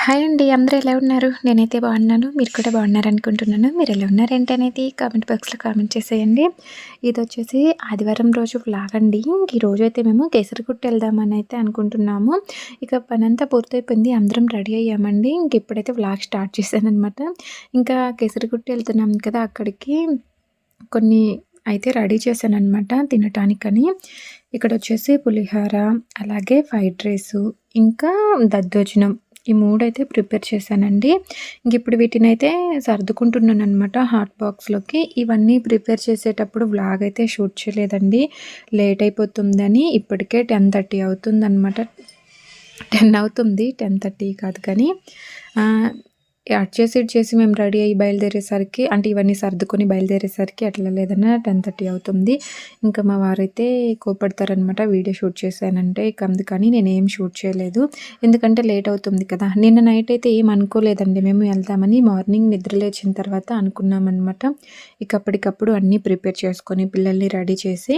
Hi అండి. అందరూ ఎలా ఉన్నారు? నేనైతే బాగున్నాను. మీరు కూడా బాగున్నారనుకుంటున్నాను. మీరు ఎలా ఉన్నారేంటి అనేది కామెంట్ బాక్స్‌లో కామెంట్ చేసేయండి. ఇదొచ్చేసి ఆదివారం రోజు వ్లాగ్ అండి. ఇంక ఈరోజైతే మేము కేసరిగుట్ట వెళ్దామని అయితే అనుకుంటున్నాము. ఇక పనంతా పూర్తయిపోయింది. అందరం రెడీ అయ్యామండి. ఇంక ఇప్పుడైతే వ్లాగ్ స్టార్ట్ చేశాననమాట. ఇంకా కేసరిగుట్ట వెళ్తున్నాం కదా! అక్కడికి కొన్ని అయితే రెడీ చేశాననమాట తినటానికని. ఇక్కడొచ్చేసి పులిహోర, అలాగే ఫ్రైడ్ రైసు, ఇంకా దద్దోజనం ఈ 3 అయితే ప్రిపేర్ చేశానండి. ఇంకిప్పుడు వీటినైతే సర్దుకుంటున్నాననమాట హాట్ బాక్స్‌లోకి. ఇవన్నీ ప్రిపేర్ చేసేటప్పుడు వ్లాగ్ అయితే షూట్ చేయలేదండి. లేట్ అయిపోతుందని. ఇప్పటికే 10:30 అవుతుందనమాట. 10 అవుతుంది. 10:30 కాదు కానీ. అటు చేసి ఇటు చేసి మేము రెడీ అయ్యి బయలుదేరేసరికి అంటే ఇవన్నీ సర్దుకొని బయలుదేరేసరికి ఎట్లా లేదన్నా 10:30 అవుతుంది. ఇంకా మా వారైతే కోపడతారనమాట వీడియో షూట్ చేశానంటే. ఇక అందుకని నేనేం షూట్ చేయలేదు. ఎందుకంటే లేట్ అవుతుంది కదా! నిన్న నైట్ అయితే ఏం అనుకోలేదండి మేము వెళ్తామని. మార్నింగ్ నిద్ర లేచిన తర్వాత అనుకున్నామనమాట. ఇక అప్పటికప్పుడు అన్నీ ప్రిపేర్ చేసుకొని పిల్లల్ని రెడీ చేసి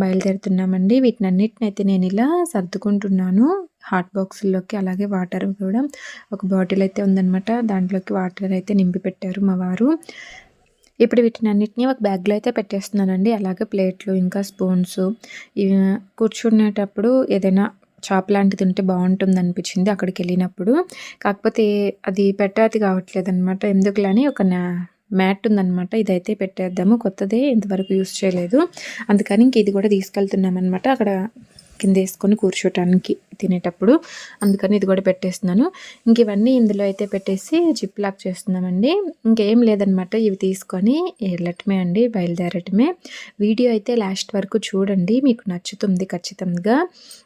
బయలుదేరుతున్నామండి. వీటినన్నిటినైతే నేను ఇలా సర్దుకుంటున్నాను హాట్ బాక్సుల్లోకి. అలాగే వాటర్ కూడా ఒక బాటిల్ అయితే ఉందనమాట. దాంట్లోకి వాటర్ అయితే నింపి పెట్టారు మా వారు. ఇప్పుడు వీటినన్నిటిని ఒక బ్యాగ్‌లో అయితే పెట్టేస్తున్నానండి. అలాగే ప్లేట్లు, ఇంకా స్పూన్స్ ఇవి కూర్చునేటప్పుడు ఏదైనా చాప్ లాంటిది ఉంటే బాగుంటుందనిపించింది అక్కడికెళ్ళినప్పుడు. కాకపోతే అది పెట్టేది కావట్లేదనమాట. ఎందుకులే అని ఒక మ్యాట్ ఉందనమాట. ఇదైతే పెట్టేద్దాము. కొత్తదే ఇంతవరకు యూజ్ చేయలేదు. అందుకని ఇంక ఇది కూడా తీసుకెళ్తున్నామనమాట అక్కడ కిందేసుకొని కూర్చోటానికి తినేటప్పుడు. అందుకని ఇది కూడా పెట్టేస్తున్నాను. ఇంక ఇవన్నీ ఇందులో అయితే పెట్టేసి జిప్ లాక్ చేస్తున్నామండి. ఇంకేం లేదనమాట. ఇవి తీసుకొని వెళ్ళటమే అండి, బయలుదేరటమే. వీడియో అయితే లాస్ట్ వరకు చూడండి, మీకు నచ్చుతుంది ఖచ్చితంగా.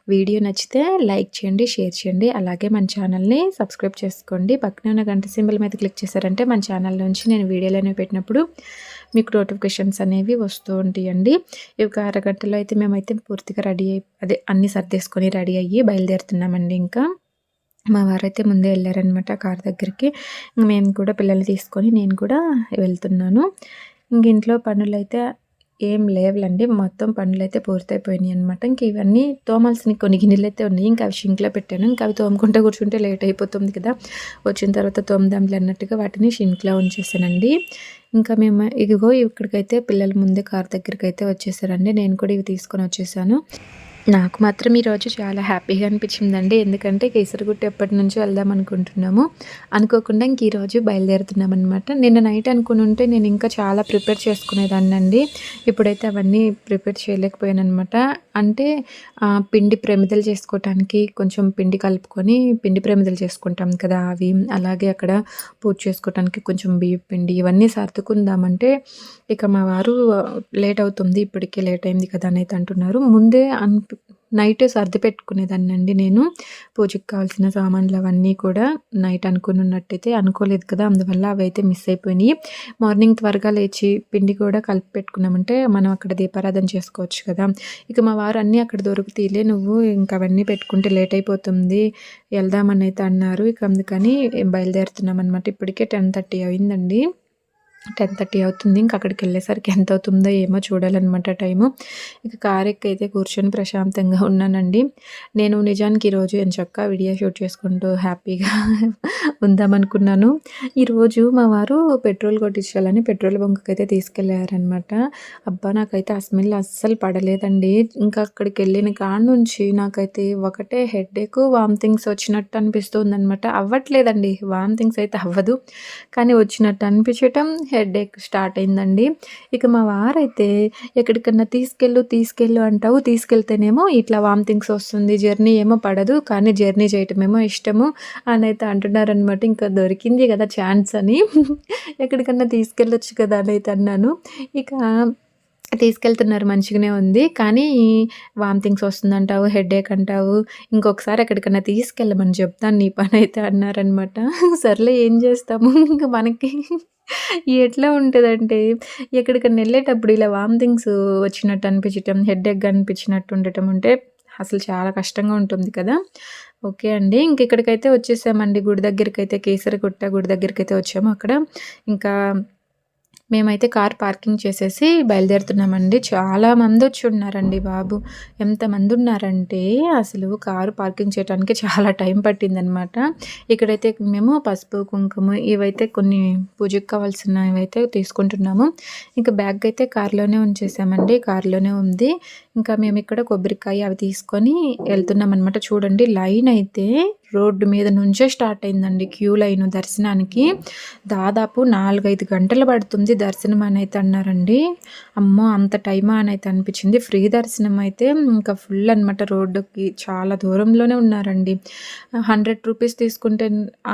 వీడియో నచ్చితే లైక్ చేయండి, షేర్ చేయండి. అలాగే మన ఛానల్ని సబ్స్క్రైబ్ చేసుకోండి. పక్కనే ఉన్న గంట సింబల్ మీద క్లిక్ చేశారంటే మన ఛానల్ నుంచి నేను వీడియోలు అనేవి పెట్టినప్పుడు మీకు నోటిఫికేషన్స్ అనేవి వస్తూ ఉంటాయండి. ఒక అరగంటలో అయితే మేమైతే పూర్తిగా రెడీ అదే అన్నీ సర్దేసుకొని రెడీ అయ్యి బయలుదేరుతున్నామండి. ఇంకా మా వారైతే ముందే వెళ్ళారనమాట కార్ దగ్గరికి. మేము కూడా పిల్లల్ని తీసుకొని నేను కూడా వెళ్తున్నాను. ఇంక ఇంట్లో పనులైతే ఏం లేవులండి. మొత్తం పనులైతే పూర్తయిపోయినాయి అనమాట. ఇంక ఇవన్నీ తోమాల్సిన కొన్ని గిన్నెలైతే ఉన్నాయి. ఇంకా అవి షింక్‌లో పెట్టాను. ఇంకా అవి తోముకుంటూ కూర్చుంటే లేట్ అయిపోతుంది కదా! వచ్చిన తర్వాత తోముదాంలే అన్నట్టుగా వాటిని షింక్‌లో ఉంచేసానండి. ఇంకా మేము ఇదిగో ఇక్కడికైతే పిల్లలు ముందే కార్ దగ్గరికైతే వచ్చేసారండి. నేను కూడా ఇవి తీసుకొని వచ్చేసాను. నాకు మాత్రం ఈరోజు చాలా హ్యాపీగా అనిపించిందండి. ఎందుకంటే కేసరిగుట్ట ఎప్పటినుంచో వెళ్దాం అనుకుంటున్నాము. అనుకోకుండా ఇంక ఈరోజు బయలుదేరుతున్నామనమాట. నిన్న నైట్ అనుకునుంటే నేను ఇంకా చాలా ప్రిపేర్ చేసుకునేదాన్నండి. ఇప్పుడైతే అవన్నీ ప్రిపేర్ చేయలేకపోయాననమాట. అంటే పిండి ప్రమిదలు చేసుకోవటానికి కొంచెం పిండి కలుపుకొని పిండి ప్రమిదలు చేసుకుంటాం కదా! అవి, అలాగే అక్కడ పూజ చేసుకోవటానికి కొంచెం బియ్యపు పిండి ఇవన్నీ సర్దుకుందామంటే ఇక మా వారు లేట్ అవుతుంది, ఇప్పటికే లేట్ అయింది కదా అని అయితే అంటున్నారు. ముందే నైటే సర్ది పెట్టుకునేదాన్నండి నేను. పూజకి కావాల్సిన సామాన్లు అవన్నీ కూడా నైట్ అనుకున్నట్టయితే అనుకోలేదు కదా! అందువల్ల అవైతే మిస్ అయిపోయినాయి. మార్నింగ్ త్వరగా లేచి పిండి కూడా కలిపి పెట్టుకున్నామంటే మనం అక్కడ దీపారాధన చేసుకోవచ్చు కదా! ఇక మా వారు అన్నీ అక్కడ దొరుకుతాయిలే, నువ్వు ఇంక అవన్నీ పెట్టుకుంటే లేట్ అయిపోతుంది, వెళ్దామని అయితే అన్నారు. ఇక అందుకని బయలుదేరుతున్నామనమాట. ఇప్పటికే 10:30 అయిందండి. 10:30 అవుతుంది. ఇంక అక్కడికెళ్ళేసరికి ఎంత అవుతుందో ఏమో చూడాలనమాట టైము. ఇక కార్ ఎక్కైతే కూర్చొని ప్రశాంతంగా ఉన్నానండి. నేను నిజానికి ఈరోజు ఎంచక్కా వీడియో షూట్ చేసుకుంటూ హ్యాపీగా ఉందామనుకున్నాను. ఈరోజు మా వారు పెట్రోల్ కొట్టించాలని పెట్రోల్ బంక్‌కైతే తీసుకెళ్లారనమాట. అబ్బా! నాకైతే ఆ స్మెల్ అస్సలు పడలేదండి. ఇంకా అక్కడికెళ్ళిన కాడ నుంచి నాకైతే ఒకటే హెడేక్, వామిటింగ్స్ వచ్చినట్టు అనిపిస్తుందనమాట. అవ్వట్లేదండి, వామిటింగ్స్ అయితే అవ్వదు. కానీ వచ్చినట్టు అనిపించటం, హెడేక్ స్టార్ట్ అయిందండి. ఇక మా వారైతే ఎక్కడికన్నా తీసుకెళ్ళు అంటావు, తీసుకెళ్తేనేమో ఇట్లా వామిటింగ్స్ వస్తుంది, జర్నీ ఏమో పడదు, కానీ జర్నీ చేయటమేమో ఇష్టము అని అయితే అంటున్నారనమాట. ఇంకా దొరికింది కదా ఛాన్స్ అని ఎక్కడికన్నా తీసుకెళ్ళొచ్చు కదా అని అయితే అన్నాను. ఇక తీసుకెళ్తున్నారు, మంచిగానే ఉంది. కానీ వామిటింగ్స్ వస్తుందంటావు, హెడేక్ అంటావు, ఇంకొకసారి ఎక్కడికన్నా తీసుకెళ్ళమని చెప్తాను నీ పనైతే అన్నారనమాట. సర్లే ఏం చేస్తాము, ఇంక మనకి ఎట్లా ఉంటదంటే ఎక్కడికన్నా వెళ్ళేటప్పుడు ఇలా వామిటింగ్స్ వచ్చినట్టు అనిపించటం, హెడేక్‌గా అనిపించినట్టు ఉండటం ఉంటే అసలు చాలా కష్టంగా ఉంటుంది కదా! ఓకే అండి. ఇంక ఇక్కడికైతే వచ్చేసామండి. గుడి దగ్గరికైతే కేసరిగుట్ట గుడి దగ్గరికైతే వచ్చాము. అక్కడ ఇంకా మేమైతే కార్ పార్కింగ్ చేసేసి బయలుదేరుతున్నామండి. చాలా మందొచ్చి ఉన్నారండి బాబు. ఎంతమంది ఉన్నారంటే అసలు కారు పార్కింగ్ చేయడానికి చాలా టైం పట్టిందనమాట. ఇక్కడైతే మేము పసుపు, కుంకుమ ఇవైతే కొన్ని పూజకి కావాల్సినవైతే తీసుకుంటున్నాము. ఇంకా బ్యాగ్ అయితే కార్‌లోనే ఉంచేసామండి. కార్‌లోనే ఉంది. ఇంకా మేమిక్కడ కొబ్బరికాయ అవి తీసుకొని వెళ్తున్నామనమాట. చూడండి లైన్ అయితే రోడ్డు మీద నుంచే స్టార్ట్ అయిందండి. క్యూ లైను దర్శనానికి. దాదాపు 4, 5 గంటలు పడుతుంది దర్శనం అనైతే అన్నారండి. అమ్మో! అంత టైమా అనైతే అనిపించింది. ఫ్రీ దర్శనం అయితే ఇంకా ఫుల్ అనమాట. రోడ్డుకి చాలా దూరంలోనే ఉన్నారండి. 100 రూపీస్ తీసుకుంటే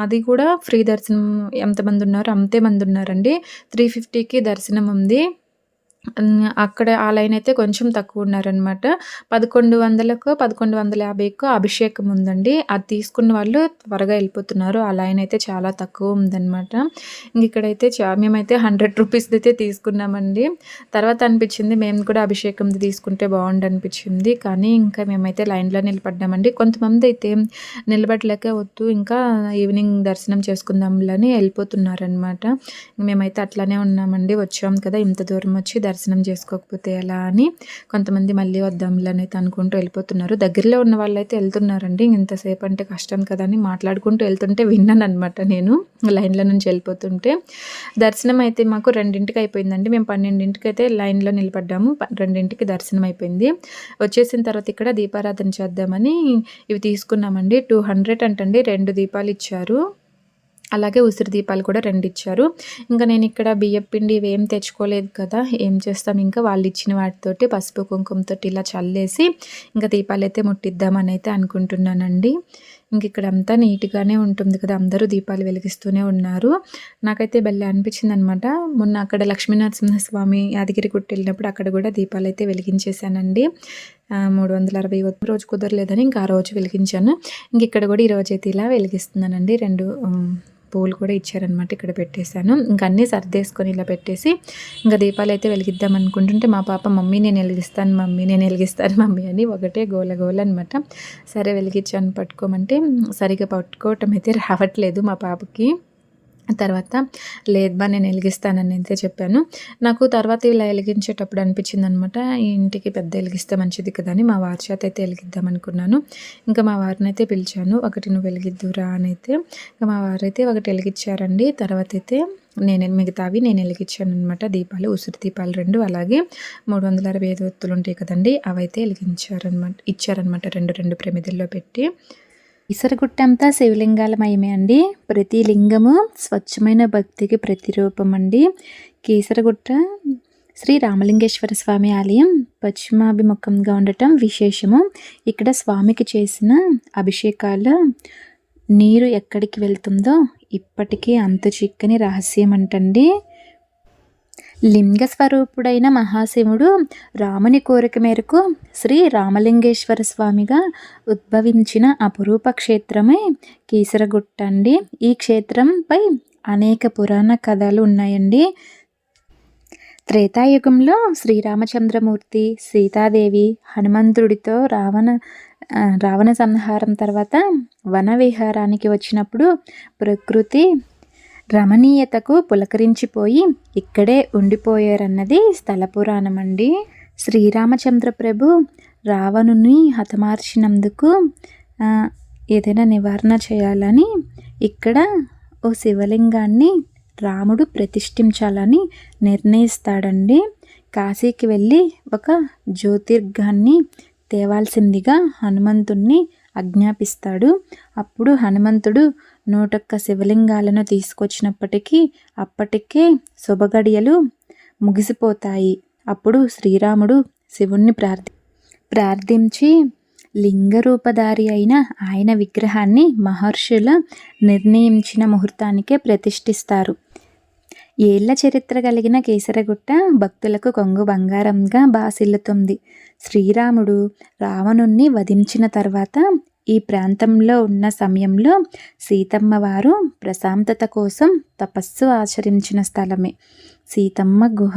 అది కూడా ఫ్రీ దర్శనం ఎంతమంది ఉన్నారో అంతే మంది ఉన్నారండి. 350కి దర్శనం ఉంది. అక్కడ ఆ లైన్ అయితే కొంచెం తక్కువ ఉన్నారనమాట. 1100కో, 1150కో అభిషేకం ఉందండి. అది తీసుకున్న వాళ్ళు త్వరగా వెళ్ళిపోతున్నారు. ఆ లైన్ అయితే చాలా తక్కువ ఉందనమాట. ఇక్కడైతే మేమైతే 100 రూపీస్‌దైతే తీసుకున్నామండి. తర్వాత అనిపించింది మేము కూడా అభిషేకంది తీసుకుంటే బాగుండనిపించింది. కానీ ఇంకా మేమైతే లైన్‌లో నిలబడ్డామండి. కొంతమంది అయితే నిలబడలేక వద్దు ఇంకా ఈవినింగ్ దర్శనం చేసుకుందాంలని వెళ్ళిపోతున్నారనమాట. మేమైతే అట్లానే ఉన్నామండి. వచ్చాం కదా ఇంత దూరం వచ్చి దర్శనం చేసుకోకపోతే ఎలా అని కొంతమంది మళ్ళీ వద్దాంలే అని అయితే అనుకుంటూ వెళ్ళిపోతున్నారు. దగ్గరలో ఉన్న వాళ్ళైతే వెళ్తున్నారండి. ఇంతసేపు అంటే కష్టం కదా అని మాట్లాడుకుంటూ వెళ్తుంటే విన్నాను అనమాట నేను లైన్లో నుంచి వెళ్ళిపోతుంటే. దర్శనం అయితే మాకు 2కి అయిపోయిందండి. మేము 12కి అయితే లైన్లో నిలబడ్డాము. 2కి దర్శనం అయిపోయింది. వచ్చేసిన తర్వాత ఇక్కడ దీపారాధన చేద్దామని ఇవి తీసుకున్నామండి. 200 అంటండి 2 దీపాలు ఇచ్చారు. అలాగే ఉసిరి దీపాలు కూడా 2 ఇచ్చారు. ఇంకా నేను ఇక్కడ బియ్యపిండి ఇవేం తెచ్చుకోలేదు కదా! ఏం చేస్తాం ఇంకా వాళ్ళు ఇచ్చిన వాటితోటి పసుపు, కుంకుమతోటి ఇలా చల్లేసి ఇంకా దీపాలైతే ముట్టిద్దామని అయితే అనుకుంటున్నానండి. ఇంక ఇక్కడంతా నీట్‌గానే ఉంటుంది కదా! అందరూ దీపాలు వెలిగిస్తూనే ఉన్నారు. నాకైతే భలే అనిపించిందనమాట. మొన్న అక్కడ లక్ష్మీనరసింహస్వామి యాదగిరిగుట్ట వెళ్ళినప్పుడు అక్కడ కూడా దీపాలైతే వెలిగించేశానండి. 360 రోజు కుదరలేదని ఇంకా ఆ రోజు వెలిగించాను. ఇంక ఇక్కడ కూడా ఈరోజైతే ఇలా వెలిగిస్తున్నానండి. 2 పువ్వులు కూడా ఇచ్చారనమాట. ఇక్కడ పెట్టేశాను. ఇంక అన్నీ సర్దేసుకొని ఇలా పెట్టేసి ఇంకా దీపాలైతే వెలిగిద్దాం అనుకుంటుంటే మా పాప మమ్మీ నేను వెలిగిస్తాను మమ్మీ అని ఒకటే గోల అనమాట. సరే వెలిగించాను పట్టుకోమంటే సరిగ్గా పట్టుకోవటం అయితే రావట్లేదు మా పాపకి. తర్వాత లేదమ్మా నేను వెలిగిస్తానని అయితే చెప్పాను. నాకు తర్వాత ఇలా వెలిగించేటప్పుడు అనిపించిందనమాట ఈ ఇంటికి పెద్ద వెలిగిస్తే మంచిది కదా అని మా వారి చేత అయితే వెలిగిద్దాం అనుకున్నాను. ఇంకా మా వారిని అయితే పిలిచాను. ఒకటి నువ్వు వెలిగిద్దురా అని అయితే ఇంకా మా వారైతే ఒకటి వెలిగించారండి. తర్వాత అయితే మిగతావి నేను వెలిగించాను అనమాట. దీపాలు ఉసిరి దీపాలు 2 అలాగే 365 ఒత్తులు ఉంటాయి కదండి అవైతే ఇచ్చారనమాట 2 ప్రమిదల్లో పెట్టి. కీసరగుట్టంతా శివలింగాలమయమే అండి. ప్రతి లింగము స్వచ్ఛమైన భక్తికి ప్రతిరూపం అండి. కీసరగుట్ట శ్రీ రామలింగేశ్వర స్వామి ఆలయం పశ్చిమాభిముఖంగా ఉండటం విశేషము. ఇక్కడ స్వామికి చేసిన అభిషేకాల నీరు ఎక్కడికి వెళ్తుందో ఇప్పటికీ అంతు చిక్కని రహస్యం అంటండి. లింగ స్వరూపుడైన మహాశివుడు రాముని కోరిక మేరకు శ్రీ రామలింగేశ్వర స్వామిగా ఉద్భవించిన అపురూప క్షేత్రమే కీసరగుట్ట అండి. ఈ క్షేత్రంపై అనేక పురాణ కథలు ఉన్నాయండి. త్రేతాయుగంలో శ్రీరామచంద్రమూర్తి సీతాదేవి హనుమంతుడితో రావణ సంహారం తర్వాత వన విహారానికి వచ్చినప్పుడు ప్రకృతి రమణీయతకు పులకరించిపోయి ఇక్కడే ఉండిపోయారన్నది స్థల పురాణం అండి. శ్రీరామచంద్ర ప్రభు రావణుని హతమార్చినందుకు ఏదైనా నివారణ చేయాలని ఇక్కడ ఓ శివలింగాన్ని రాముడు ప్రతిష్ఠించాలని నిర్ణయిస్తాడండి. కాశీకి వెళ్ళి ఒక జ్యోతిర్గాన్ని తేవాల్సిందిగా హనుమంతుణ్ణి ఆజ్ఞాపిస్తాడు. అప్పుడు హనుమంతుడు 101 శివలింగాలను తీసుకొచ్చినప్పటికీ అప్పటికే శుభగడియలు ముగిసిపోతాయి. అప్పుడు శ్రీరాముడు శివుణ్ణి ప్రార్థించి లింగరూపధారి అయిన ఆయన విగ్రహాన్ని మహర్షుల నిర్ణయించిన ముహూర్తానికే ప్రతిష్ఠిస్తారు. ఏళ్ల చరిత్ర కలిగిన కీసరగుట్ట భక్తులకు కొంగు బంగారంగా బాసిల్లుతుంది. శ్రీరాముడు రావణుణ్ణి వధించిన తర్వాత ఈ ప్రాంతంలో ఉన్న సమయంలో సీతమ్మ వారు ప్రశాంతత కోసం తపస్సు ఆచరించిన స్థలమే సీతమ్మ గుహ.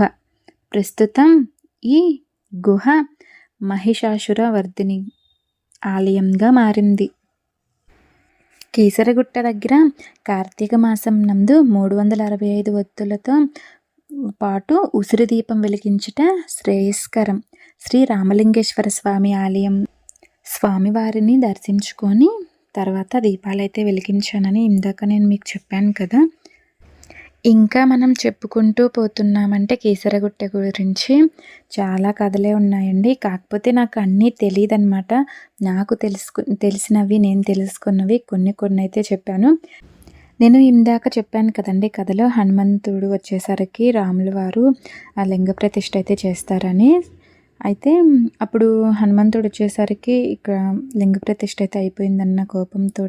ప్రస్తుతం ఈ గుహ మహిషాసుర వర్ధిని ఆలయంగా మారింది. కీసరగుట్ట దగ్గర కార్తీక మాసం నందు 365 ఒత్తులతో పాటు ఉసిరి దీపం వెలిగించుట శ్రేయస్కరం. శ్రీ రామలింగేశ్వర స్వామి ఆలయం స్వామివారిని దర్శించుకొని తర్వాత దీపాలైతే వెలిగించానని ఇందాక నేను మీకు చెప్పాను కదా. ఇంకా మనం చెప్పుకుంటూ పోతున్నామంటే కీసరగుట్ట గురించి చాలా కథలే ఉన్నాయండి. కాకపోతే నాకు అన్నీ తెలీదనమాట. నాకు తెలిసినవి నేను తెలుసుకున్నవి కొన్ని అయితే చెప్పాను. నేను ఇందాక చెప్పాను కదండి కథలో, హనుమంతుడు వచ్చేసరికి రాముల వారు ఆ లింగ ప్రతిష్ఠ అయితే చేస్తారని. అయితే అప్పుడు హనుమంతుడు వచ్చేసరికి ఇక లింగ ప్రతిష్ఠ అయితే అయిపోయిందన్న కోపంతో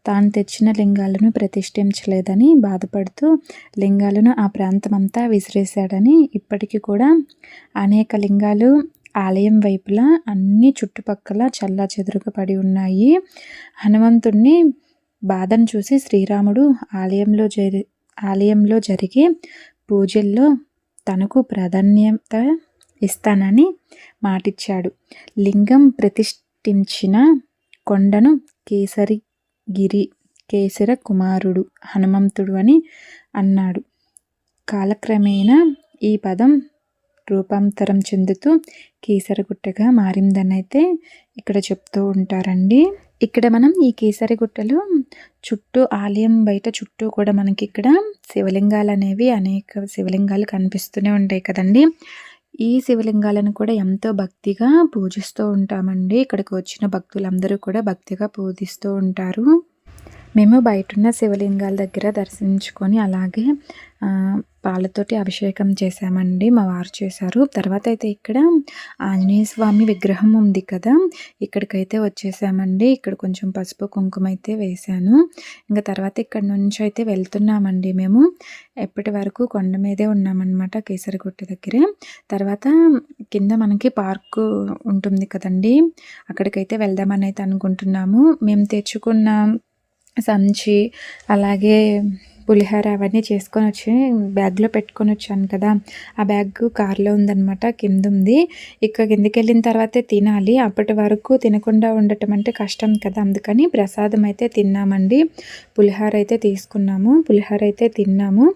తాను తెచ్చిన లింగాలను ప్రతిష్ఠించలేదని బాధపడుతూ లింగాలను ఆ ప్రాంతం అంతా విసిరేశాడని, ఇప్పటికీ కూడా అనేక లింగాలు ఆలయం వైపులా అన్ని చుట్టుపక్కల చెల్లాచెదురుగా పడి ఉన్నాయి. హనుమంతుడిని బాధను చూసి శ్రీరాముడు ఆలయంలో జరిగే పూజల్లో తనకు ప్రాధాన్యత ఇస్తానని మాటిచ్చాడు. లింగం ప్రతిష్ఠించిన కొండను కేసర కుమారుడు హనుమంతుడు అని అన్నాడు. కాలక్రమేణా ఈ పదం రూపాంతరం చెందుతూ కీసరగుట్టగా మారిందనైతే ఇక్కడ చెప్తూ ఉంటారండి. ఇక్కడ మనం ఈ కీసరగుట్టలో చుట్టూ ఆలయం బయట చుట్టూ కూడా మనకి ఇక్కడ శివలింగాలు అనేవి అనేక శివలింగాలు కనిపిస్తూనే ఉంటాయి కదండి. ఈ శివలింగాలను కూడా ఎంతో భక్తిగా పూజిస్తూ ఉంటామండి. ఇక్కడికి వచ్చిన భక్తులందరూ కూడా భక్తిగా పూజిస్తూ ఉంటారు. మేము బయటున్న శివలింగాల దగ్గర దర్శించుకొని అలాగే పాలతోటి అభిషేకం చేశామండి. మా వారు చేశారు. తర్వాత అయితే ఇక్కడ ఆంజనేయ స్వామి విగ్రహం ఉంది కదా, ఇక్కడికైతే వచ్చేసామండి. ఇక్కడ కొంచెం పసుపు కుంకుమ అయితే వేశాను. ఇంకా తర్వాత ఇక్కడ నుంచి అయితే వెళ్తున్నామండి. మేము ఎప్పటి వరకు కొండ మీదే ఉన్నామన్నమాట, కేసరగుట్ట దగ్గరే. తర్వాత కింద మనకి పార్కు ఉంటుంది కదండి, అక్కడికైతే వెళ్దామని అయితే అనుకుంటున్నాము. మేము తెచ్చుకున్న సంచి అలాగే పులిహోర అవన్నీ చేసుకొని వచ్చి బ్యాగ్లో పెట్టుకొని వచ్చాను కదా, ఆ బ్యాగ్ కార్లో ఉందన్నమాట, కింద ఉంది. ఇక కిందకి వెళ్ళిన తర్వాతే తినాలి. అప్పటి వరకు తినకుండా ఉండటం అంటే కష్టం కదా, అందుకని ప్రసాదం అయితే తిన్నామండి. పులిహోర అయితే తీసుకున్నాము, పులిహోర అయితే తిన్నాము.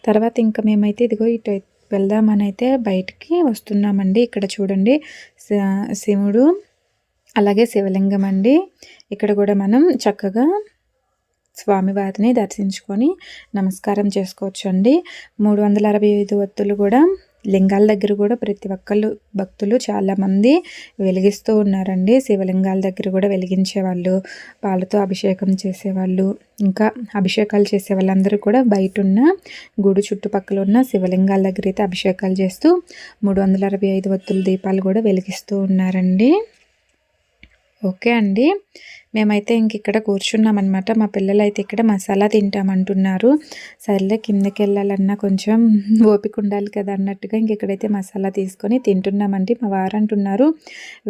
తర్వాత ఇంకా మేమైతే ఇదిగో ఇటు వెళ్దామని అయితే బయటికి వస్తున్నామండి. ఇక్కడ చూడండి శివుడు అలాగే శివలింగం అండి. ఇక్కడ కూడా మనం చక్కగా స్వామివారిని దర్శించుకొని నమస్కారం చేసుకోవచ్చు అండి. 365 ఒత్తులు కూడా లింగాల దగ్గర కూడా ప్రతి ఒక్కళ్ళు భక్తులు చాలామంది వెలిగిస్తూ ఉన్నారండి. శివలింగాల దగ్గర కూడా వెలిగించేవాళ్ళు, పాలతో అభిషేకం చేసేవాళ్ళు, ఇంకా అభిషేకాలు చేసే వాళ్ళందరూ కూడా బయట ఉన్న గుడి చుట్టుపక్కల ఉన్న శివలింగాల దగ్గర అయితే అభిషేకాలు చేస్తూ 365 ఒత్తుల దీపాలు కూడా వెలిగిస్తూ ఉన్నారండి. ఓకే అండి, మేమైతే ఇంక ఇక్కడ కూర్చున్నామన్నమాట. మా పిల్లలు అయితే ఇక్కడ మసాలా తింటామంటున్నారు. సర్లే కిందకి వెళ్ళాలన్నా కొంచెం ఓపిక ఉండాలి కదా అన్నట్టుగా ఇంక ఇక్కడైతే మసాలా తీసుకొని తింటున్నామండి. మా వారు అంటున్నారు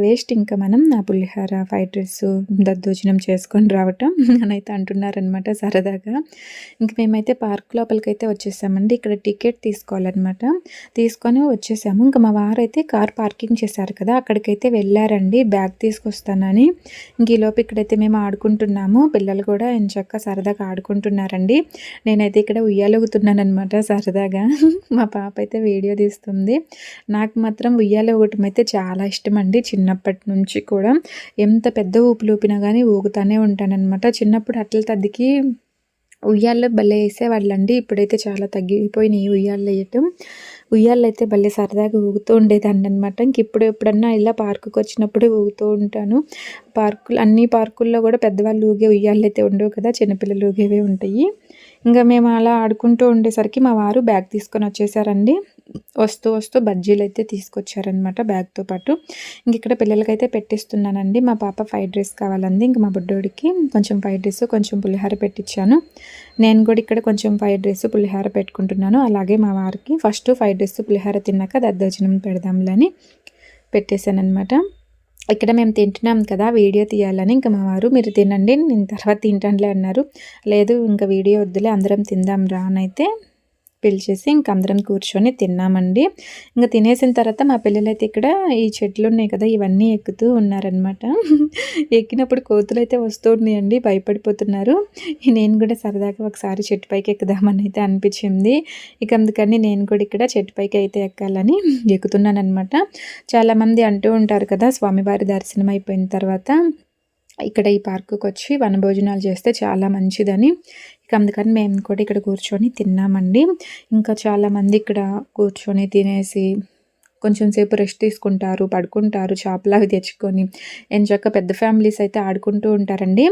వేస్ట్ ఇంకా మనం నా పులిహోర ఫ్రైడ్ రైస్ దద్దోజనం చేసుకొని రావటం అని అయితే అంటున్నారనమాట సరదాగా. ఇంక మేమైతే పార్క్ లోపలికైతే వచ్చేసామండి. ఇక్కడ టికెట్ తీసుకోవాలన్నమాట, తీసుకొని వచ్చేసాము. ఇంకా మా వారు అయితే కార్ పార్కింగ్ చేశారు కదా, అక్కడికైతే వెళ్ళారండి బ్యాగ్ తీసుకొస్తానని. ఇంక ఈలోపు ఇక్కడైతే మేము ఆడుకుంటున్నాము. పిల్లలు కూడా ఎంచక్కా సరదాగా ఆడుకుంటున్నారండి. నేనైతే ఇక్కడ ఉయ్యాలొగుతున్నాను అనమాట సరదాగా. మా పాప అయితే వీడియో తీస్తుంది. నాకు మాత్రం ఉయ్యాల ఊగటం అయితే చాలా ఇష్టం అండి. చిన్నప్పటి నుంచి కూడా ఎంత పెద్ద ఊపులు ఊపినా కానీ ఊగుతానే ఉంటానన్నమాట. చిన్నప్పుడు అట్ల తద్దికి ఉయ్యాల్లో భలే వేసేవాళ్ళండి. ఇప్పుడైతే చాలా తగ్గిపోయినాయి ఉయ్యాళ్ళు వేయటం. ఉయ్యాళ్ళు అయితే భలే సరదాగా ఊగుతూ ఉండేదాన్ని అనమాట. ఇంక ఇప్పుడు ఎప్పుడన్నా ఇలా పార్కుకి వచ్చినప్పుడు ఊగుతూ ఉంటాను. అన్ని పార్కుల్లో కూడా పెద్దవాళ్ళు ఊగే ఉయ్యాళ్ళు అయితే ఉండవు కదా, చిన్నపిల్లలు ఊగేవే ఉంటాయి. ఇంకా మేము అలా ఆడుకుంటూ ఉండేసరికి మా వారు బ్యాగ్ తీసుకొని వచ్చేసారండి. వస్తూ బజ్జీలు అయితే తీసుకొచ్చారనమాట బ్యాగ్తో పాటు. ఇంక ఇక్కడ పిల్లలకైతే పెట్టిస్తున్నానండి. మా పాప ఫ్రైడ్ రైస్ కావాలంది. ఇంక మా బుడ్డోడికి కొంచెం ఫ్రైడ్ రైస్ కొంచెం పులిహోర పెట్టించాను. నేను కూడా ఇక్కడ కొంచెం ఫ్రైడ్ రైస్ పులిహోర పెట్టుకుంటున్నాను. అలాగే మా వారికి ఫస్ట్ ఫ్రైడ్ రైస్ పులిహోర తిన్నాక దద్దోజనం పెడదాంలని పెట్టేశాను అనమాట. ఇక్కడ మేము తింటున్నాం కదా, వీడియో తీయాలని ఇంకా మా వారు మీరు తినండి నేను తర్వాత తింటానులే అన్నారు. లేదు ఇంకా వీడియో వద్దులే అందరం తిందాం రా అని అయితే పిలిచేసి ఇంక అందరం కూర్చొని తిన్నామండి. ఇంక తినేసిన తర్వాత మా పిల్లలైతే ఇక్కడ ఈ చెట్లు ఉన్నాయి కదా, ఇవన్నీ ఎక్కుతూ ఉన్నారనమాట. ఎక్కినప్పుడు కోతులైతే వస్తూ ఉన్నాయండి, భయపడిపోతున్నారు. నేను కూడా సరదాగా ఒకసారి చెట్టు పైకి ఎక్కుదామని అయితే అనిపించింది. ఇక అందుకని నేను కూడా ఇక్కడ చెట్టు పైకి అయితే ఎక్కాలని ఎక్కుతున్నానమాట. చాలామంది అంటూ ఉంటారు కదా, స్వామివారి దర్శనం అయిపోయిన తర్వాత ఇక్కడ ఈ పార్కుకి వచ్చి వనభోజనాలు చేస్తే చాలా మంచిదని. ఇక అందుకని మేము కూడా ఇక్కడ కూర్చొని తిన్నామండి. ఇంకా చాలామంది ఇక్కడ కూర్చొని తినేసి కొంచెం సేపు రెస్ట్ తీసుకుంటారు, పడుకుంటారు, చేపలు అవి తెచ్చుకొని. ఎంచక్కా పెద్ద ఫ్యామిలీస్ అయితే ఆడుకుంటూ ఉంటారండి.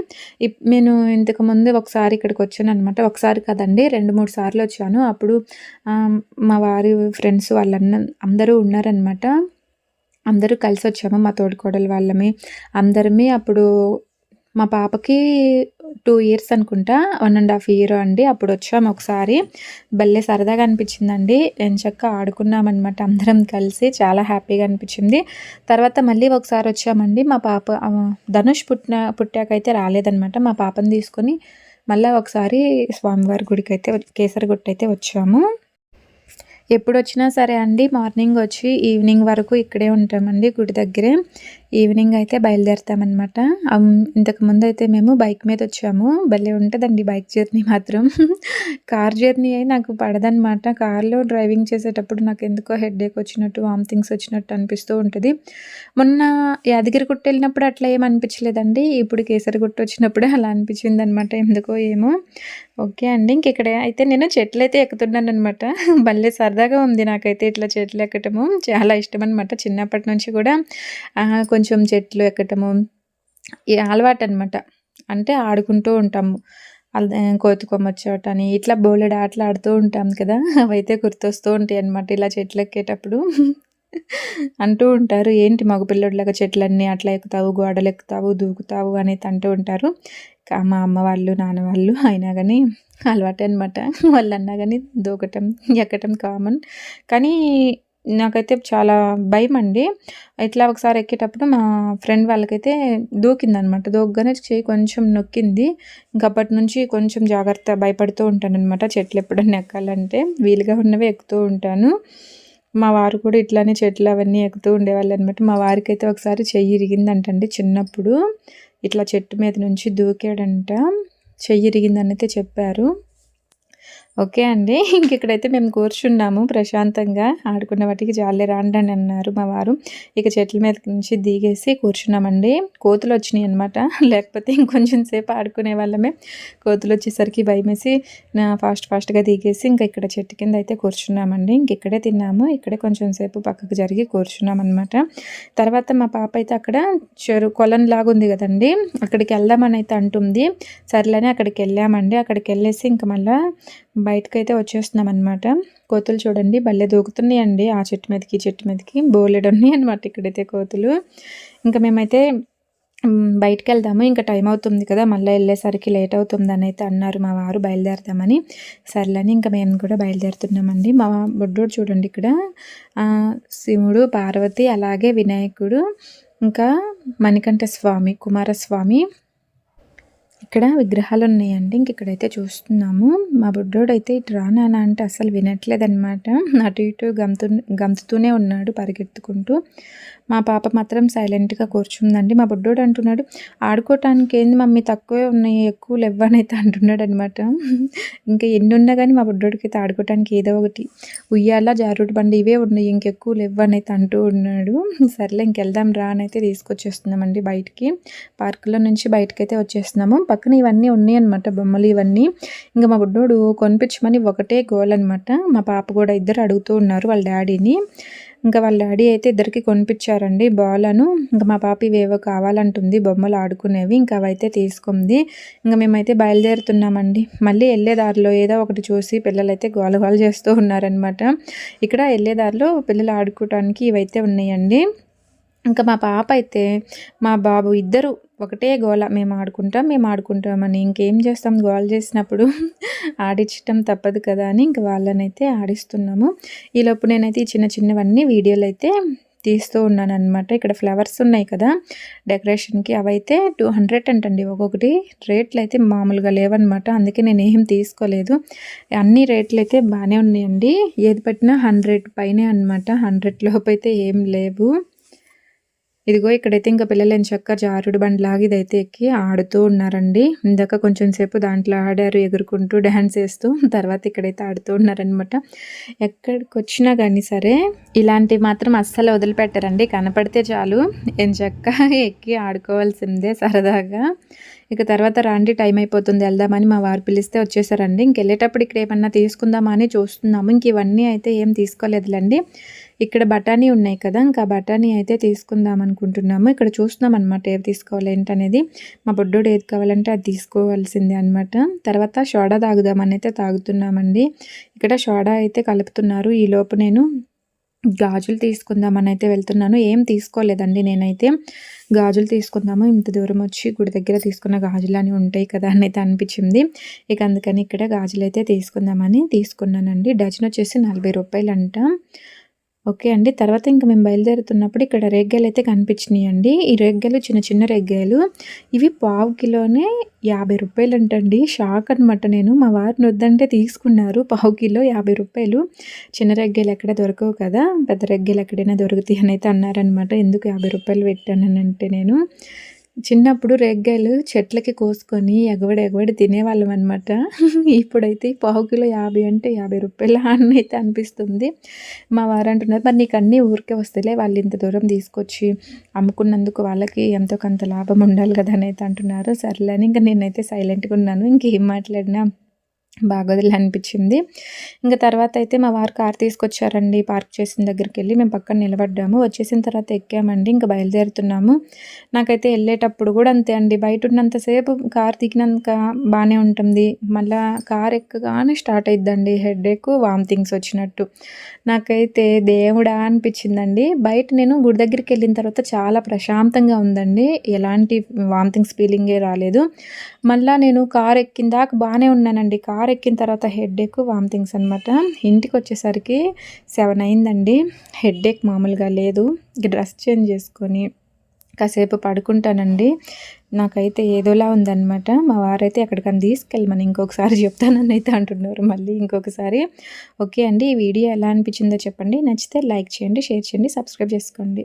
నేను ఇంతకుముందు ఒకసారి ఇక్కడికి వచ్చాను అనమాట. ఒకసారి కాదండి, 2-3 సార్లు వచ్చాను. అప్పుడు మా వారి ఫ్రెండ్స్ అందరూ ఉన్నారనమాట. అందరూ కలిసి వచ్చాము, మా తోడికోడలు వాళ్ళమి అందరమే. అప్పుడు మా పాపకి 2 ఇయర్స్ అనుకుంటా, 1.5 ఇయర్ అండి. అప్పుడు వచ్చాము ఒకసారి. భలే సరదాగా అనిపించిందండి. ఎంచక్కా ఆడుకున్నామన్నమాట అందరం కలిసి. చాలా హ్యాపీగా అనిపించింది. తర్వాత మళ్ళీ ఒకసారి వచ్చామండి. మా పాప ధనుష్ పుట్టాకైతే రాలేదనమాట. మా పాపని తీసుకొని మళ్ళీ ఒకసారి స్వామివారి గుడికి అయితే కేసరగుట్ట అయితే వచ్చాము. ఎప్పుడొచ్చినా సరే అండి, మార్నింగ్ వచ్చి ఈవినింగ్ వరకు ఇక్కడే ఉంటామండి గుడి దగ్గరే. ఈవినింగ్ అయితే బయలుదేరుతామన్నమాట. ఇంతకుముందు అయితే మేము బైక్ మీద వచ్చాము. భలే ఉంటుందండి బైక్ జర్నీ మాత్రం. కార్ జర్నీ అయి నాకు పడదనమాట. కార్లో డ్రైవింగ్ చేసేటప్పుడు నాకు ఎందుకో హెడేక్ వచ్చినట్టు, వామిటింగ్స్ వచ్చినట్టు అనిపిస్తూ ఉంటుంది. మొన్న యాదగిరిగుట్ట వెళ్ళినప్పుడు అట్లా ఏం అనిపించలేదండి. ఇప్పుడు కేసరిగుట్ట వచ్చినప్పుడే అలా అనిపించింది అనమాట, ఎందుకో ఏమో. ఓకే అండి, ఇక్కడ అయితే నేను చెట్లు అయితే ఎక్కుతున్నాను అనమాట. భలే సరదాగా ఉంది నాకైతే ఇట్లా చెట్లు ఎక్కటము చాలా ఇష్టం అనమాట. చిన్నప్పటి నుంచి కూడా కొంచెం చెట్లు ఎక్కటము ఈ అలవాటు అనమాట. అంటే ఆడుకుంటూ ఉంటాము. కోతికొమ్మచ్చోటని ఇట్లా బోలెడు ఆటలు ఆడుతూ ఉంటాం కదా, అవైతే గుర్తొస్తూ ఉంటాయి అనమాట ఇలా చెట్లు ఎక్కేటప్పుడు. అంటూ ఉంటారు, ఏంటి మగపిల్లడిలాగా చెట్లన్నీ అట్లా ఎక్కుతావు, గోడలు ఎక్కుతావు, దూకుతావు అనేది అంటూ ఉంటారు. మా అమ్మ వాళ్ళు, నాన్న వాళ్ళు అయినా కానీ అలవాటే అనమాట. వాళ్ళు అన్నా కానీ దూకటం ఎక్కటం కామన్. కానీ నాకైతే చాలా భయం అండి. ఇట్లా ఒకసారి ఎక్కేటప్పుడు మా ఫ్రెండ్ వాళ్ళకైతే దూకిందనమాట. దూకగానే చెయ్యి కొంచెం నొక్కింది. ఇంకప్పటి నుంచి కొంచెం జాగ్రత్త, భయపడుతూ ఉంటానన్నమాట. చెట్లు ఎప్పుడన్నా ఎక్కాలంటే వీలుగా ఉన్నవి ఎక్కుతూ ఉంటాను. మా వారు కూడా ఇట్లానే చెట్లు అవన్నీ ఎక్కుతూ ఉండేవాళ్ళు అనమాట. మా వారికి అయితే ఒకసారి చెయ్యి ఇరిగిందంటండి చిన్నప్పుడు. ఇట్లా చెట్టు మీద నుంచి దూకాడంట, చెయ్యి ఇరిగిందని అయితే చెప్పారు. ఓకే అండి, ఇక్కడైతే మేము కూర్చున్నాము ప్రశాంతంగా. ఆడుకున్న వాటికి జాలే రాండి అని అన్నారు మా వారు. ఇక చెట్ల మీద నుంచి దిగేసి కూర్చున్నామండి. కోతులు వచ్చినాయి అనమాట, లేకపోతే ఇంకొంచెం సేపు ఆడుకునే వాళ్ళమే. కోతులు వచ్చేసరికి భయమేసి ఫాస్ట్గా దిగేసి ఇంకా ఇక్కడ చెట్టు కింద అయితే కూర్చున్నామండి. ఇక్కడే తిన్నాము. ఇక్కడే కొంచెం సేపు పక్కకు జరిగి కూర్చున్నాం అనమాట. తర్వాత మా పాప అయితే అక్కడ కొలం లాగా ఉంది కదండి, అక్కడికి వెళ్దామని అయితే అంటుంది. సర్లేని అక్కడికి వెళ్ళామండి. అక్కడికి వెళ్ళేసి ఇంకా మళ్ళీ బయటకైతే వచ్చేస్తున్నాం అనమాట. కోతులు చూడండి భలే దూకుతున్నాయండి, ఆ చెట్టు మీదకి ఈ చెట్టు మీదకి బోలెడు ఉన్నాయి అనమాట ఇక్కడైతే కోతులు. ఇంకా మేమైతే బయటకు వెళ్దాము, ఇంకా టైం అవుతుంది కదా, మళ్ళీ వెళ్ళేసరికి లేట్ అవుతుంది అని అయితే అన్నారు మా వారు, బయలుదేరుతామని. సర్లేని ఇంకా మేము కూడా బయలుదేరుతున్నామండి. మా బొడ్డోడు చూడండి ఇక్కడ శివుడు, పార్వతి, అలాగే వినాయకుడు, ఇంకా మణికంఠ స్వామి, కుమారస్వామి ఇక్కడ విగ్రహాలు ఉన్నాయండి. ఇక్కడైతే చూస్తున్నాము. మా బుడ్డోడైతే ఇటు రా నాన్న అంటే అసలు వినట్లేదనమాట. అటు ఇటు గంతుతూనే ఉన్నాడు పరిగెత్తుకుంటూ. మా పాప మాత్రం సైలెంట్గా కూర్చుందండి. మా బుడ్డోడు అంటున్నాడు, ఆడుకోవటానికి ఏంది మమ్మీ తక్కువే ఉన్నాయి, ఎక్కువ లేవనైతే అంటున్నాడు అనమాట. ఇంకా ఎన్ని ఉన్నా కానీ మా బుడ్డోడికి అయితే ఆడుకోవటానికి ఏదో ఒకటి, ఉయ్యాల, జారుడు బండి ఇవే ఉన్నాయి, ఇంకెక్కువ లేవనైతే అంటూ ఉన్నాడు. సర్లే ఇంకెళ్దాం రా అని అయితే తీసుకొచ్చేస్తున్నామండి బయటికి. పార్కులో నుంచి బయటకైతే వచ్చేస్తున్నాము. పక్కన ఇవన్నీ ఉన్నాయి అనమాట, బొమ్మలు ఇవన్నీ. ఇంకా మా బుడ్డోడు కొనిపించమని ఒకటే గోల్ అనమాట. మా పాప కూడా ఇద్దరు అడుగుతూ ఉన్నారు వాళ్ళ డాడీని. ఇంకా వాళ్ళ డాడీ అయితే ఇద్దరికి కొనిపించారండి బాలను. ఇంకా మా పాప ఇవేవో కావాలంటుంది, బొమ్మలు ఆడుకునేవి. ఇంకా అవైతే తీసుకుంది. ఇంకా మేమైతే బయలుదేరుతున్నామండి. మళ్ళీ వెళ్ళేదారిలో ఏదో ఒకటి చూసి పిల్లలైతే గోల చేస్తూ ఉన్నారనమాట. ఇక్కడ వెళ్ళేదారిలో పిల్లలు ఆడుకోవటానికి ఇవైతే ఉన్నాయండి. ఇంకా మా పాప అయితే మా బాబు ఇద్దరు ఒకటే గోల, మేము ఆడుకుంటామని. ఇంకేం చేస్తాం, గోల చేసినప్పుడు ఆడించటం తప్పదు కదా అని ఇంక వాళ్ళనైతే ఆడిస్తున్నాము. ఈలోపు నేనైతే ఈ చిన్నవన్నీ వీడియోలు అయితే తీస్తూ ఉన్నానన్నమాట. ఇక్కడ ఫ్లవర్స్ ఉన్నాయి కదా డెకరేషన్‌కి, అవైతే 200 అంటండి ఒక్కొక్కటి. రేట్లయితే మామూలుగా లేవన్నమాట. అందుకే నేనేం తీసుకోలేదు. అన్ని రేట్లయితే బానే ఉన్నాయండి. ఏది పట్టినా 100 పైనే అనమాట. 100 లోపైతే ఏం లేవు. ఇదిగో ఇక్కడైతే ఇంకా పిల్లలు ఎంచక్కా జారుడు బండలాగా ఇదైతే ఎక్కి ఆడుతూ ఉన్నారండి. ఇందాక కొంచెం సేపు దాంట్లో ఆడారు ఎగురుకుంటూ, డాన్స్ ఏస్తూ. తర్వాత ఇక్కడైతే ఆడుతూ ఉన్నారనమాట. ఎక్కడికొచ్చినా గానీ సరే ఇలాంటివి మాత్రం అస్సలు వదిలిపెట్టరండి. కనపడితే చాలు ఎంచక్కా ఎక్కి ఆడుకోవాల్సిందే సరదాగా. ఇక తర్వాత రండి టైం అయిపోతుంది వెళ్దామని మా వారు పిలిస్తే వచ్చేసారండి. ఇంకెళ్ళేటప్పుడు ఇక్కడ ఏమన్నా తీసుకుందామా అని చూస్తున్నాము. ఇంక ఇవన్నీ అయితే ఏం తీసుకోలేదులేండి. ఇక్కడ బఠానీ ఉన్నాయి కదా, ఇంకా బఠానీ అయితే తీసుకుందాం అనుకుంటున్నాము. ఇక్కడ చూస్తున్నాం అనమాట ఏవి తీసుకోవాలి ఏంటనేది. మా బొడ్డోడు ఏది కావాలంటే అది తీసుకోవాల్సిందే అనమాట. తర్వాత సోడా తాగుదామని అయితే తాగుతున్నామండి. ఇక్కడ సోడా అయితే కలుపుతున్నారు. ఈలోపు నేను గాజులు తీసుకుందామని అయితే వెళ్తున్నాను. ఏం తీసుకోలేదండి నేనైతే. గాజులు తీసుకుందాము, ఇంత దూరం వచ్చి గుడి దగ్గర తీసుకున్న గాజులు అని ఉంటాయి కదా అని అయితే అనిపించింది. ఇక అందుకని ఇక్కడ గాజులు అయితే తీసుకుందామని తీసుకున్నానండి. డజన్ వచ్చేసి 40 రూపాయలు అంట. ఓకే అండి. తర్వాత ఇంక మేము బయలుదేరుతున్నప్పుడు ఇక్కడ రేగ్గాయలైతే కనిపించినాయండి. ఈ రేగ్గాయలు చిన్న చిన్న రేగ్గాయలు. ఇవి పావు కిలోనే 50 రూపాయలంటండి. షాక్ అనమాట నేను. మా వారిని వద్దంటే తీసుకున్నారు. పావు కిలో 50 రూపాయలు. చిన్న రేగ్గాయలు ఎక్కడ దొరకవు కదా, పెద్ద రేగ్గాయలు ఎక్కడైనా దొరుకుతాయి అని అయితే అన్నారనమాట. ఎందుకు 50 రూపాయలు పెట్టానంటే నేను చిన్నప్పుడు రేగ్గాయలు చెట్లకి కోసుకొని ఎగబడి తినేవాళ్ళం అనమాట. ఇప్పుడైతే పావు కిలో 50 అంటే 50 రూపాయలా అని అయితే అనిపిస్తుంది. మా వారు అంటున్నారు, మరి నీకు అన్నీ ఊరికే వస్తేలే, వాళ్ళు ఇంత దూరం తీసుకొచ్చి అమ్ముకున్నందుకు వాళ్ళకి ఎంతో కొంత లాభం ఉండాలి కదా అని అయితే అంటున్నారు. సర్లే అని ఇంకా నేనైతే సైలెంట్గా ఉన్నాను. ఇంకేం మాట్లాడినా బాగోదులే అనిపించింది. ఇంకా తర్వాత అయితే మా వారు కార్ తీసుకొచ్చారండి. పార్క్ చేసిన దగ్గరికి వెళ్ళి మేము పక్కన నిలబడ్డాము. వచ్చేసిన తర్వాత ఎక్కామండి. ఇంకా బయలుదేరుతున్నాము. నాకైతే వెళ్ళేటప్పుడు కూడా అంతే అండి. బయట ఉన్నంతసేపు కార్ దిగినాక బాగానే ఉంటుంది. మళ్ళీ కార్ ఎక్కగానే స్టార్ట్ అయిద్దండి హెడేక్, వామిటింగ్స్ వచ్చినట్టు. నాకైతే దేవుడా అనిపించిందండి. బయట నేను గుడి దగ్గరికి వెళ్ళిన తర్వాత చాలా ప్రశాంతంగా ఉందండి. ఎలాంటి వామిటింగ్స్ ఫీలింగే రాలేదు. మళ్ళీ నేను కార్ ఎక్కిన దాకా బాగానే ఉన్నానండి. కార్ ఎక్కిన తర్వాత హెడేక్, వామిటింగ్స్ అనమాట. ఇంటికి వచ్చేసరికి 7 అయిందండి. హెడేక్ మామూలుగా లేదు. డ్రెస్ చేంజ్ చేసుకొని కాసేపు పడుకుంటానండి. నాకైతే ఏదోలా ఉందన్నమాట. మా వారైతే ఎక్కడికైనా తీసుకెళ్ళమని ఇంకొకసారి చెప్తానని అయితే అంటున్నారు మళ్ళీ ఇంకొకసారి. ఓకే అండి, ఈ వీడియో ఎలా అనిపించిందో చెప్పండి. నచ్చితే లైక్ చేయండి, షేర్ చేయండి, సబ్స్క్రైబ్ చేసుకోండి.